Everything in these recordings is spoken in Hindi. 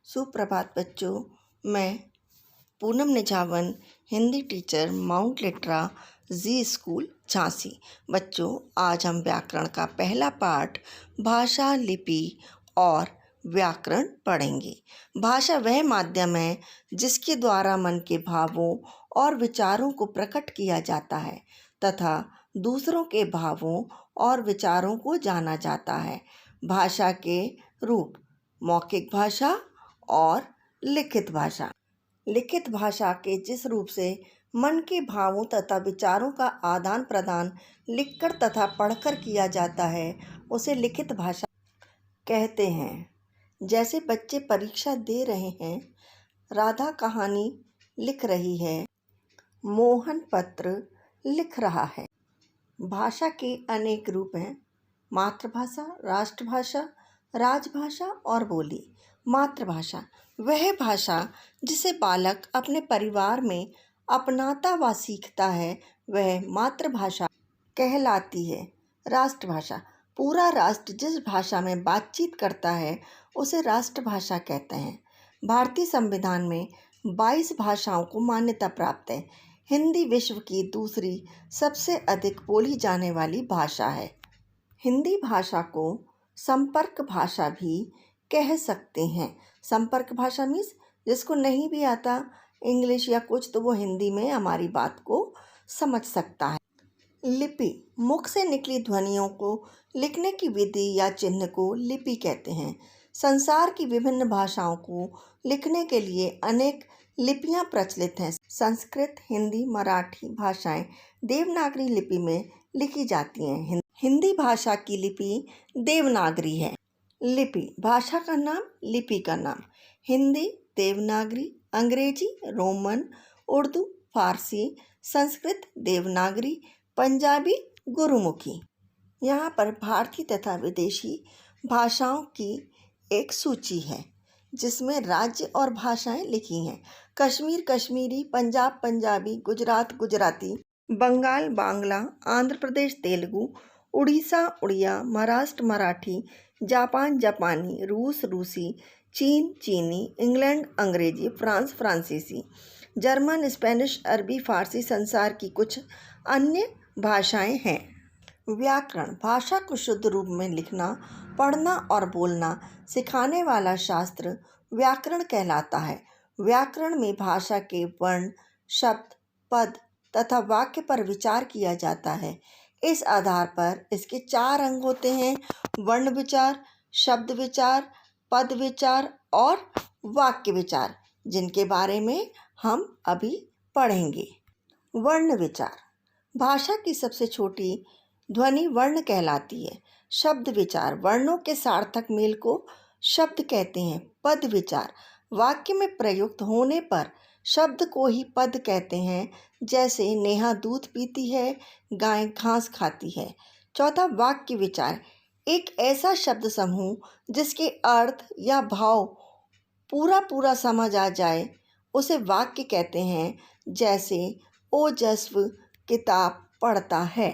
सुप्रभात बच्चों। मैं Poonam Nijhawan, Hindi teacher, Mount Litera Zee school Jhansi. बच्चों, आज हम व्याकरण का पहला पाठ भाषा, लिपि और व्याकरण पढ़ेंगे। भाषा वह माध्यम है जिसके द्वारा मन के भावों और विचारों को प्रकट किया जाता है तथा दूसरों के भावों और विचारों को जाना जाता है। भाषा के रूप: मौखिक भाषा और लिखित भाषा। लिखित भाषा के जिस रूप से मन के भावों तथा विचारों का आदान प्रदान लिखकर तथा पढ़कर किया जाता है उसे लिखित भाषा कहते हैं। जैसे बच्चे परीक्षा दे रहे हैं, राधा कहानी लिख रही है, मोहन पत्र लिख रहा है। भाषा के अनेक रूप हैं: मातृभाषा, राष्ट्रभाषा, राजभाषा और बोली। मातृभाषा वह भाषा जिसे बालक अपने परिवार में अपनाता व सीखता है, वह मातृभाषा कहलाती है। राष्ट्रभाषा पूरा राष्ट्र जिस भाषा में बातचीत करता है उसे राष्ट्रभाषा कहते हैं। भारतीय संविधान में 22 भाषाओं को मान्यता प्राप्त है। हिंदी विश्व की दूसरी सबसे अधिक बोली जाने वाली भाषा है। हिंदी भाषा को संपर्क भाषा भी कह सकते हैं। संपर्क भाषा मीन्स जिसको नहीं भी आता इंग्लिश या कुछ, तो वो हिंदी में हमारी बात को समझ सकता है। लिपि मुख से निकली ध्वनियों को लिखने की विधि या चिन्ह को लिपि कहते हैं। संसार की विभिन्न भाषाओं को लिखने के लिए अनेक लिपियां प्रचलित हैं। संस्कृत, हिंदी, मराठी भाषाएं देवनागरी लिपि में लिखी जाती हैं। हिंदी भाषा की लिपि देवनागरी है। लिपि भाषा का नाम, लिपि का नाम: हिंदी देवनागरी, अंग्रेजी रोमन, उर्दू फारसी, संस्कृत देवनागरी, पंजाबी गुरुमुखी। यहाँ पर भारतीय तथा विदेशी भाषाओं की एक सूची है जिसमें राज्य और भाषाएं लिखी हैं: कश्मीर कश्मीरी, पंजाब पंजाबी, गुजरात गुजराती, बंगाल बांग्ला, आंध्र प्रदेश तेलुगु, उड़ीसा उड़िया, महाराष्ट्र मराठी, जापान जापानी, रूस रूसी, चीन चीनी, इंग्लैंड अंग्रेजी, फ्रांस फ्रांसीसी, जर्मन स्पेनिश, अरबी फारसी संसार की कुछ अन्य भाषाएं हैं। व्याकरण भाषा को शुद्ध रूप में लिखना, पढ़ना और बोलना सिखाने वाला शास्त्र व्याकरण कहलाता है। व्याकरण में भाषा के वर्ण, शब्द, पद तथा वाक्य पर विचार किया जाता है। इस आधार पर इसके 4 अंग होते हैं: वर्ण विचार, शब्द विचार, पद विचार और वाक्य विचार, जिनके बारे में हम अभी पढ़ेंगे। वर्ण विचार भाषा की सबसे छोटी ध्वनि वर्ण कहलाती है। शब्द विचार वर्णों के सार्थक मेल को शब्द कहते हैं। पद विचार वाक्य में प्रयुक्त होने पर शब्द को ही पद कहते हैं। जैसे नेहा दूध पीती है, गाय घास खाती है। चौथा वाक्य विचार एक ऐसा शब्द समूह जिसके अर्थ या भाव पूरा समझ आ जाए उसे वाक्य कहते हैं। जैसे ओजस्व किताब पढ़ता है।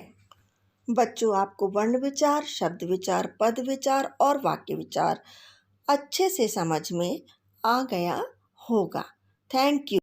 बच्चों, आपको वर्ण विचार, शब्द विचार, पद विचार और वाक्य विचार अच्छे से समझ में आ गया होगा। Thank you.